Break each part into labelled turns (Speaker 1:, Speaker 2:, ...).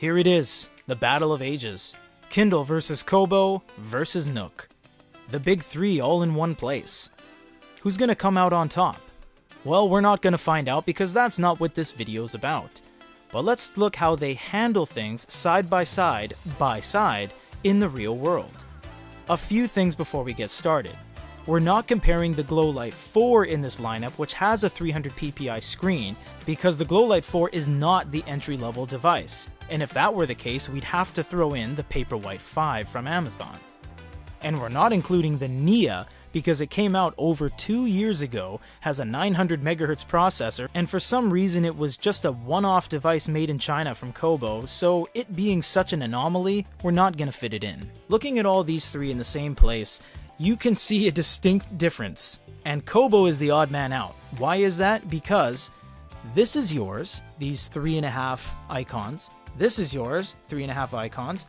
Speaker 1: Here it is, the battle of ages. Kindle versus Kobo versus Nook. The big three all in one place. Who's gonna come out on top? Well, we're not gonna find out because that's not what this video's about. But let's look how they handle things side by side in the real world. A few things before we get started. We're not comparing the Glowlight 4 in this lineup, which has a 300 ppi screen, because the Glowlight 4 is not the entry-level device. And if that were the case, we'd have to throw in the Paperwhite 5 from Amazon. And we're not including the Nia, because it came out over 2 years ago, has a 900 MHz processor, and for some reason it was just a one-off device made in China from Kobo, so it being such an anomaly, we're not gonna fit it in. Looking at all these three in the same place, you can see a distinct difference, and Kobo is the odd man out. Why is that? Because this is yours, these 3.5 icons, this is yours, 3.5 icons,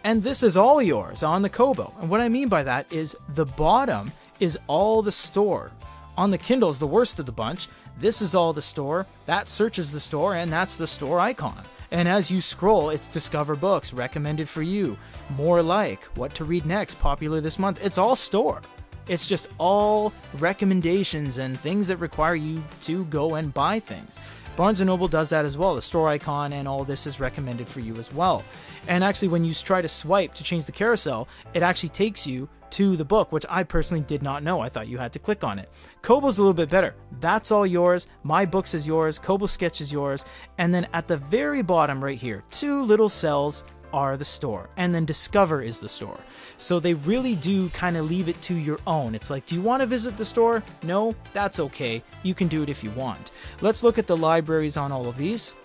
Speaker 1: and this is all yours on the Kobo. And what I mean by that is the bottom is all the store. On the Kindle's the worst of the bunch. This is all the store, that searches the store, and that's the store icon. And as you scroll, it's discover books, recommended for you, more like, what to read next, popular this month. It's all store. It's just all recommendations and things that require you to go and buy things. Barnes & Noble does that as well. The store icon and all this is recommended for you as well. And actually, when you try to swipe to change the carousel, it actually takes you to the book, which I personally did not know. I thought you had to click on it. Kobo's a little bit better. That's all yours. My Books is yours. Kobo Sketch is yours. And then at the very bottom right here, two little cells are the store, and then Discover is the store. So they really do kind of leave it to your own. It's like, do you want to visit the store? No? That's okay. You can do it if you want. Let's look at the libraries on all of these.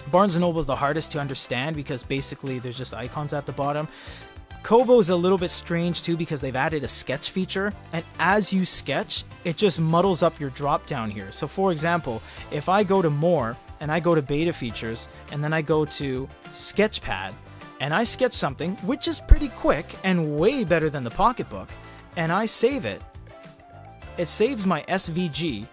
Speaker 1: Barnes & Noble is the hardest to understand because basically there's just icons at the bottom. Kobo is a little bit strange too because they've added a sketch feature, and as you sketch, it just muddles up your drop down here. So for example, if I go to More, and I go to Beta Features, and then I go to Sketchpad, and I sketch something, which is pretty quick and way better than the Pocketbook, and I save it, it saves my SVG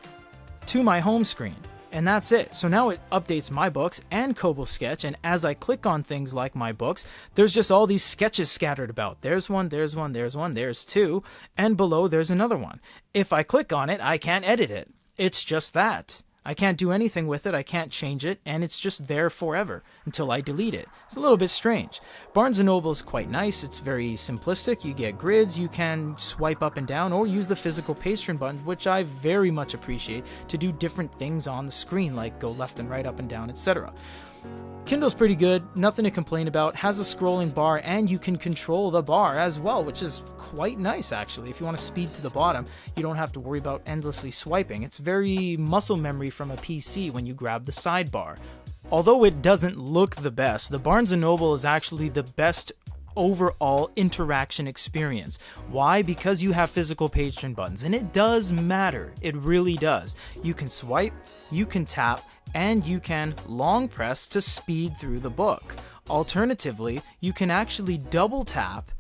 Speaker 1: to my home screen. And that's it. So now it updates my books and Kobo Sketch, and as I click on things like my books, there's just all these sketches scattered about. There's one, there's one, there's one, there's two, and below there's another one. If I click on it, I can't edit it. It's just that. I can't do anything with it, I can't change it, and it's just there forever until I delete it. It's a little bit strange. Barnes & Noble is quite nice, it's very simplistic, you get grids, you can swipe up and down, or use the physical pastry buttons, which I very much appreciate, to do different things on the screen, like go left and right, up and down, etc. Kindle's pretty good, nothing to complain about, has a scrolling bar, and you can control the bar as well, which is quite nice actually. If you want to speed to the bottom, you don't have to worry about endlessly swiping. It's very muscle memory from a PC when you grab the sidebar. Although it doesn't look the best, the Barnes & Noble is actually the best overall interaction experience. Why? Because you have physical pastry buttons, and it does matter. It really does. You can swipe, you can tap, and you can long press to speed through the book. Alternatively, you can actually double tap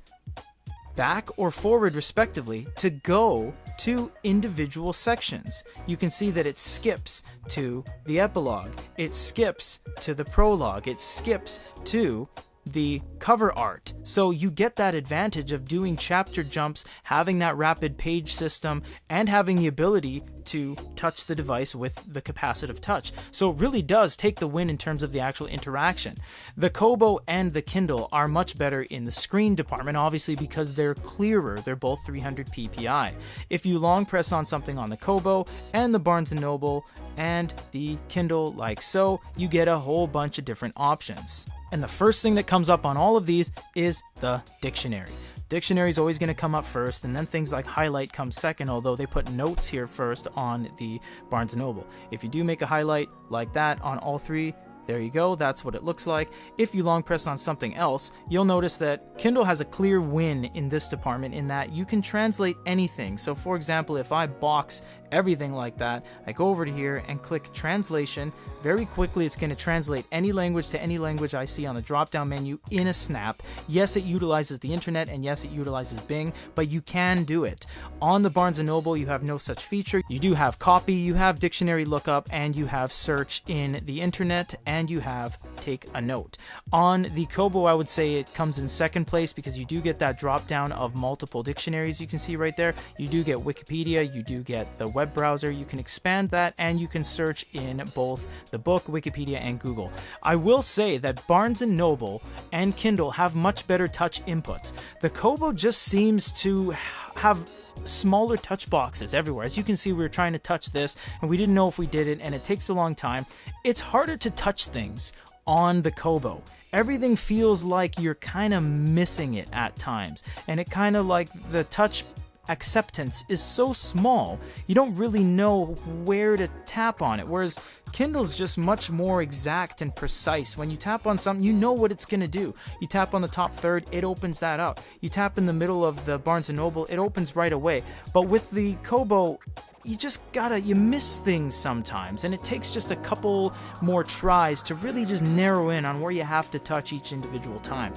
Speaker 1: back or forward respectively to go to individual sections. You can see that it skips to the epilogue, it skips to the prologue, it skips to the cover art. So you get that advantage of doing chapter jumps, having that rapid page system, and having the ability to touch the device with the capacitive touch. So it really does take the win in terms of the actual interaction. The Kobo and the Kindle are much better in the screen department, obviously because they're clearer. They're both 300 ppi. If you long press on something on the Kobo and the Barnes & Noble and the Kindle like so, you get a whole bunch of different options. And the first thing that comes up on all of these is the dictionary. Dictionary is always going to come up first, and then things like highlight come second, although they put notes here first on the Barnes & Noble. If you do make a highlight like that on all three, there you go, that's what it looks like. If you long press on something else, you'll notice that Kindle has a clear win in this department in that you can translate anything. So for example, if I box everything like that, I go over to here and click translation. Very quickly it's going to translate any language to any language I see on the drop down menu in a snap. Yes, it utilizes the internet, and yes, it utilizes Bing, but you can do it. On the Barnes & Noble you have no such feature. You do have copy, you have dictionary lookup, and you have search in the internet, and you have take a note. On the Kobo, I would say it comes in second place because you do get that drop down of multiple dictionaries you can see right there. You do get Wikipedia, you do get the web browser, you can expand that, and you can search in both the book, Wikipedia, and Google. I will say that Barnes & Noble and Kindle have much better touch inputs. The Kobo just seems to have smaller touch boxes everywhere. As you can see, we were trying to touch this and we didn't know if we did it, and it takes a long time. It's harder to touch things on the Kobo. Everything feels like you're kind of missing it at times, and it kind of like the touch acceptance is so small, you don't really know where to tap on it, whereas Kindle's just much more exact and precise. When you tap on something, you know what it's going to do. You tap on the top third, it opens that up. You tap in the middle of the Barnes & Noble, it opens right away. But with the Kobo, you miss things sometimes, and it takes just a couple more tries to really just narrow in on where you have to touch each individual time.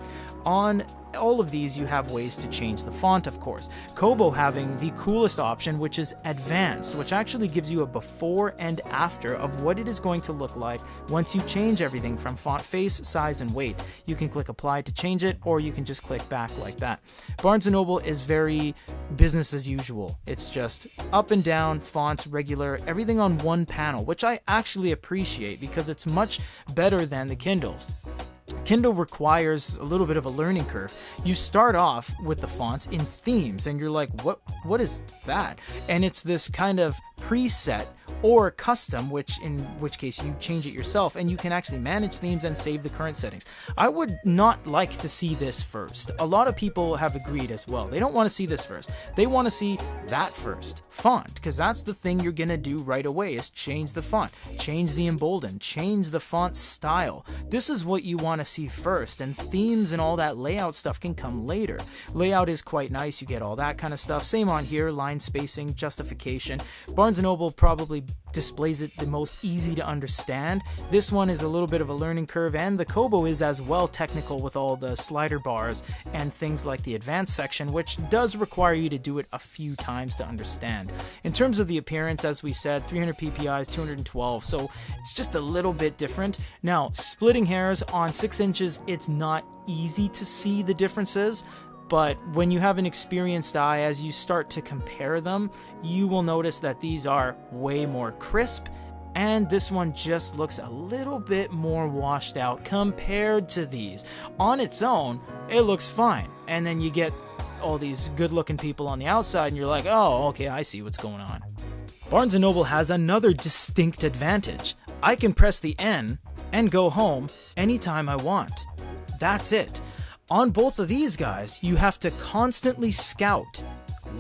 Speaker 1: On all of these, you have ways to change the font, of course. Kobo having the coolest option, which is advanced, which actually gives you a before and after of what it is going to look like once you change everything from font face, size, and weight. You can click apply to change it, or you can just click back like that. Barnes & Noble is very business as usual. It's just up and down, fonts, regular, everything on one panel, which I actually appreciate because it's much better than the Kindles. Kindle requires a little bit of a learning curve. You start off with the fonts in themes and you're like, what is that? And it's this kind of preset or custom, in which case you change it yourself, and you can actually manage themes and save the current settings. I would not like to see this first. A lot of people have agreed as well. They don't want to see this first. They want to see that first. Font, because that's the thing you're going to do right away, is change the font, change the embolden, change the font style. This is what you want to see first, and themes and all that layout stuff can come later. Layout is quite nice. You get all that kind of stuff. Same on here, line spacing, justification. Barnes & Noble probably displays it the most easy to understand. This one is a little bit of a learning curve, and the Kobo is as well technical with all the slider bars and things like the advanced section, which does require you to do it a few times to understand. In terms of the appearance, as we said, 300 ppi is 212, so it's just a little bit different. Now, splitting hairs on 6 inches, it's not easy to see the differences. But when you have an experienced eye, as you start to compare them, you will notice that these are way more crisp, and this one just looks a little bit more washed out compared to these. On its own, it looks fine, and then you get all these good-looking people on the outside, and you're like, oh, okay, I see what's going on. Barnes & Noble has another distinct advantage. I can press the N and go home anytime I want. That's it. On both of these guys, you have to constantly scout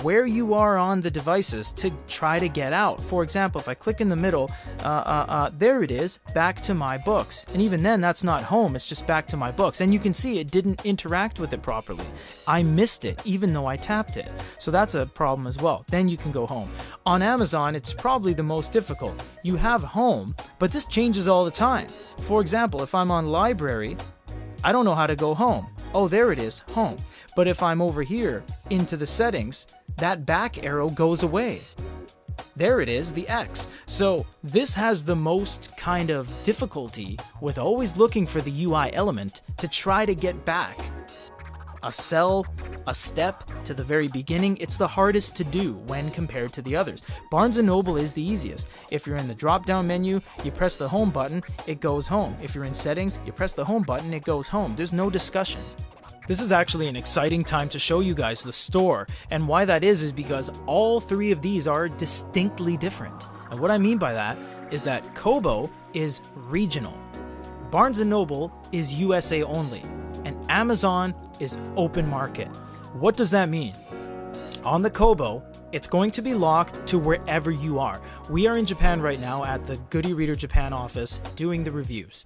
Speaker 1: where you are on the devices to try to get out. For example, if I click in the middle, there it is, back to my books. And even then, that's not home, it's just back to my books. And you can see it didn't interact with it properly. I missed it, even though I tapped it. So that's a problem as well. Then you can go home. On Amazon, it's probably the most difficult. You have home, but this changes all the time. For example, if I'm on library, I don't know how to go home. Oh, there it is, home. But if I'm over here into the settings, that back arrow goes away. There it is, the X. So this has the most kind of difficulty with always looking for the UI element to try to get back a cell, a step to the very beginning. It's the hardest to do when compared to the others. Barnes & Noble is the easiest. If you're in the drop-down menu, you press the home button, it goes home. If you're in settings, you press the home button, it goes home. There's no discussion. This is actually an exciting time to show you guys the store, and why that is because all three of these are distinctly different. And what I mean by that is that Kobo is regional, Barnes & Noble is USA only, and Amazon is open market. What does that mean? On the Kobo, it's going to be locked to wherever you are. We are in Japan right now at the Good EREADER Japan office doing the reviews.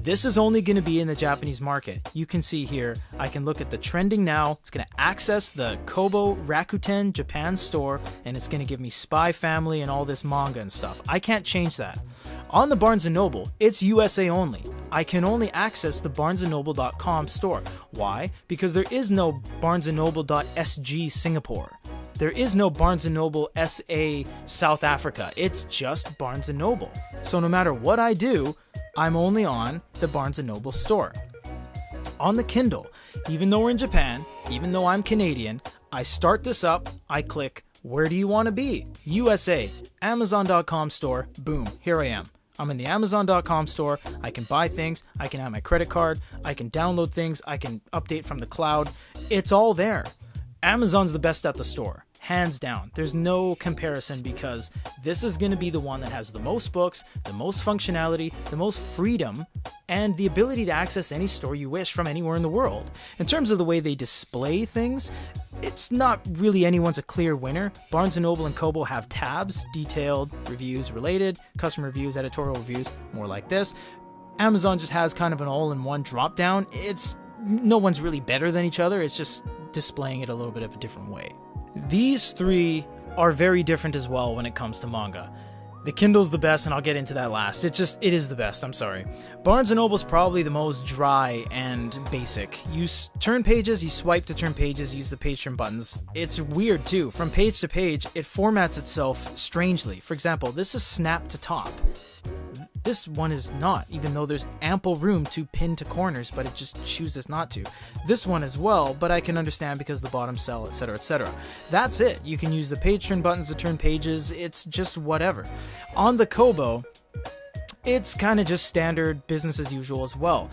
Speaker 1: This is only going to be in the Japanese market. You can see here, I can look at the trending now. It's going to access the Kobo Rakuten Japan store, and it's going to give me Spy Family and all this manga and stuff. I can't change that. On the Barnes & Noble, it's USA only. I can only access the barnesandnoble.com store. Why? Because there is no barnesandnoble.sg Singapore. There is no Barnes & Noble SA South Africa. It's just Barnes & Noble. So no matter what I do, I'm only on the Barnes & Noble store. On the Kindle, even though we're in Japan, even though I'm Canadian, I start this up, I click, where do you want to be? USA, Amazon.com store, boom, here I am. I'm in the Amazon.com store, I can buy things, I can have my credit card, I can download things, I can update from the cloud. It's all there. Amazon's the best at the store, hands down. There's no comparison because this is going to be the one that has the most books, the most functionality, the most freedom, and the ability to access any store you wish from anywhere in the world. In terms of the way they display things, it's not really anyone's a clear winner. Barnes & Noble and Kobo have tabs, detailed, reviews, related, customer reviews, editorial reviews, more like this. Amazon just has kind of an all-in-one drop-down. No one's really better than each other, it's just displaying it a little bit of a different way. These three are very different as well when it comes to manga. The Kindle's the best, and I'll get into that last. It is the best, I'm sorry. Barnes & Noble's probably the most dry and basic. You turn pages, you swipe to turn pages, use the page turn buttons. It's weird too. From page to page, it formats itself strangely. For example, this is snap to top. This one is not, even though there's ample room to pin to corners, but it just chooses not to. This one as well, but I can understand because the bottom cell, etc., etc. That's it. You can use the page turn buttons to turn pages. It's just whatever. On the Kobo, it's kind of just standard business as usual as well.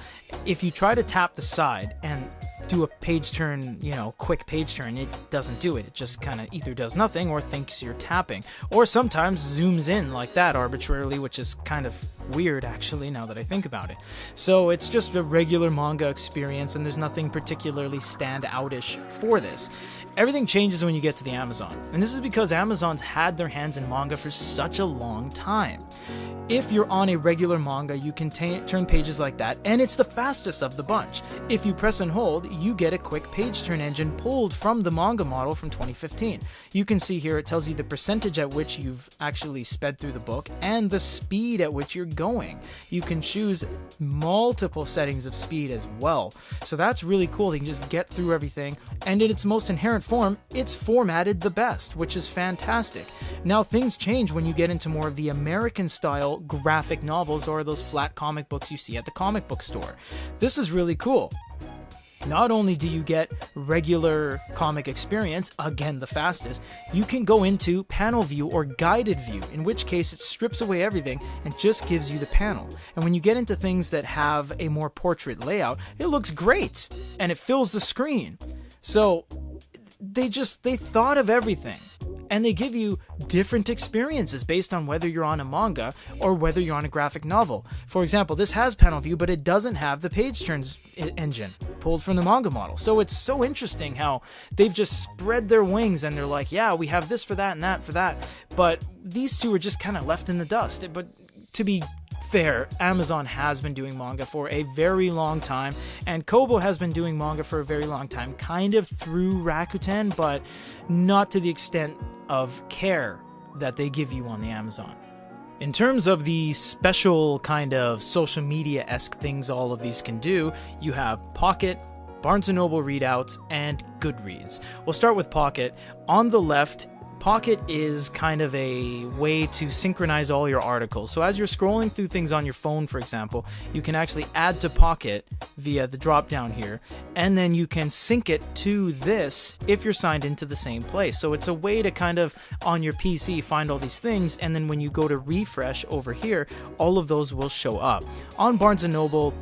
Speaker 1: If you try to tap the side and do a page turn, quick page turn, it doesn't do it. It just kind of either does nothing or thinks you're tapping, or sometimes zooms in like that arbitrarily, which is kind of weird actually now that I think about it. So it's just a regular manga experience, and there's nothing particularly stand-outish for this. Everything changes when you get to the Amazon, and this is because Amazon's had their hands in manga for such a long time. If you're on a regular manga, you can turn pages like that, and it's the fastest of the bunch. If you press and hold, you get a quick page turn engine pulled from the manga model from 2015. You can see here it tells you the percentage at which you've actually sped through the book and the speed at which you're going. You can choose multiple settings of speed as well. So that's really cool. You can just get through everything, and in its most inherent form, it's formatted the best, which is fantastic. Now things change when you get into more of the American style graphic novels or those flat comic books you see at the comic book store. This is really cool. Not only do you get regular comic experience, again the fastest, you can go into panel view or guided view, in which case it strips away everything and just gives you the panel. And when you get into things that have a more portrait layout, it looks great and it fills the screen. So they thought of everything. And they give you different experiences based on whether you're on a manga or whether you're on a graphic novel. For example, this has panel view, but it doesn't have the page turns engine pulled from the manga model. So it's so interesting how they've just spread their wings and they're like, yeah, we have this for that and that for that. But these two are just kind of left in the dust. But to be fair, Amazon has been doing manga for a very long time, and Kobo has been doing manga for a very long time, kind of through Rakuten, but not to the extent of care that they give you on the Amazon. In terms of the special kind of social media-esque things all of these can do, you have Pocket, Barnes & Noble readouts, and Goodreads. We'll start with Pocket. On the left, Pocket is kind of a way to synchronize all your articles. So as you're scrolling through things on your phone, for example, you can actually add to Pocket via the drop down here, and then you can sync it to this if you're signed into the same place. So it's a way to kind of, on your PC, find all these things, and then when you go to refresh over here, all of those will show up. On Barnes & Noble,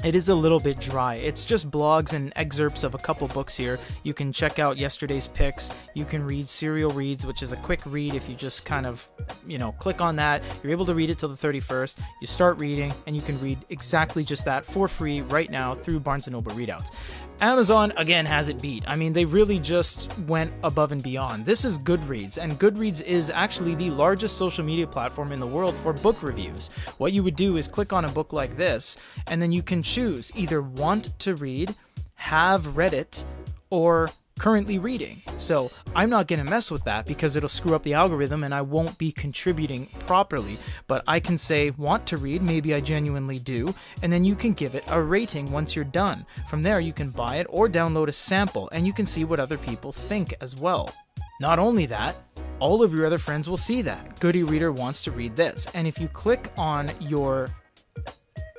Speaker 1: it is a little bit dry. It's just blogs and excerpts of a couple books here. You can check out yesterday's picks. You can read Serial Reads, which is a quick read. If you just kind of, click on that, you're able to read it till the 31st. You start reading, and you can read exactly just that for free right now through Barnes & Noble readouts. Amazon, again, has it beat. I mean, they really just went above and beyond. This is Goodreads, and Goodreads is actually the largest social media platform in the world for book reviews. What you would do is click on a book like this, and then you can choose either want to read, have read it, or currently reading. So I'm not going to mess with that because it'll screw up the algorithm and I won't be contributing properly. But I can say want to read, maybe I genuinely do, and then you can give it a rating once you're done. From there you can buy it or download a sample, and you can see what other people think as well. Not only that, all of your other friends will see that. Good e-reader wants to read this, and if you click on your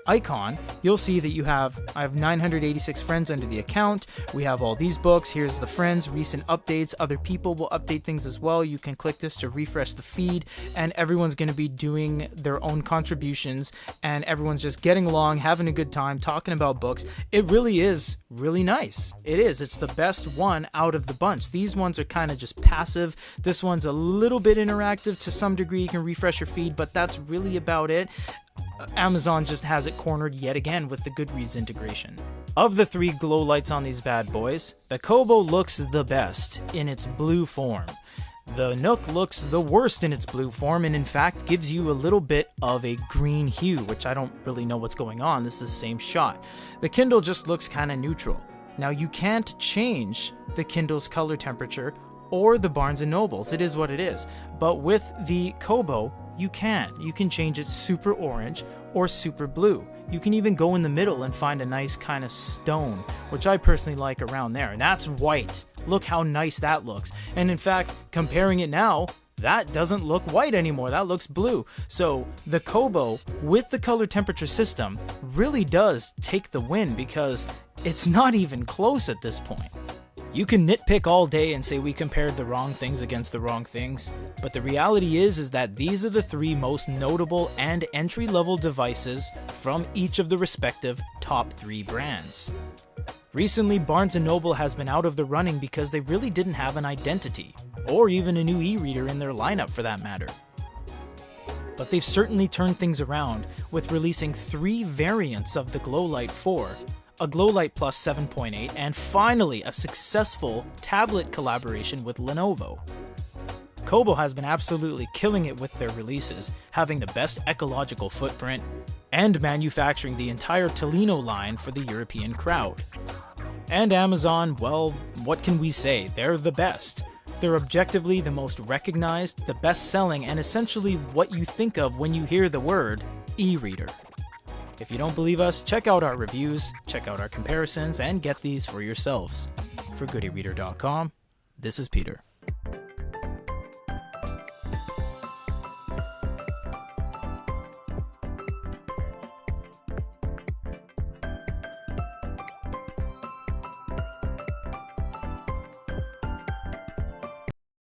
Speaker 1: icon, you'll see that I have 986 friends under the account. We have all these books. Here's the friends, recent updates. Other people will update things as well. You can click this to refresh the feed, and everyone's going to be doing their own contributions, and everyone's just getting along, having a good time, talking about books. It really is really nice. It is. It's the best one out of the bunch. These ones are kind of just passive. This one's a little bit interactive to some degree. You can refresh your feed, but that's really about it. Amazon just has it cornered yet again with the Goodreads integration. Of the 3 glow lights on these bad boys, the Kobo looks the best in its blue form. The Nook looks the worst in its blue form, and in fact gives you a little bit of a green hue, which I don't really know what's going on. This is the same shot. The Kindle just looks kind of neutral. Now you can't change the Kindle's color temperature or the Barnes & Noble's. It is what it is. But with the Kobo, you can. You can change it super orange or super blue. You can even go in the middle and find a nice kind of stone, which I personally like around there. And that's white. Look how nice that looks. And in fact, comparing it now, that doesn't look white anymore. That looks blue. So the Kobo with the color temperature system really does take the win, because it's not even close at this point. You can nitpick all day and say we compared the wrong things against the wrong things, but the reality is that these are the 3 most notable and entry-level devices from each of the respective top 3 brands. Recently, Barnes & Noble has been out of the running because they really didn't have an identity, or even a new e-reader in their lineup for that matter. But they've certainly turned things around with releasing 3 variants of the Glowlight 4, a Glowlight Plus 7.8, and finally a successful tablet collaboration with Lenovo. Kobo has been absolutely killing it with their releases, having the best ecological footprint, and manufacturing the entire Tolino line for the European crowd. And Amazon, well, what can we say? They're the best. They're objectively the most recognized, the best selling, and essentially what you think of when you hear the word e-reader. If you don't believe us, check out our reviews, check out our comparisons, and get these for yourselves. For GoodEReader.com, this is Peter.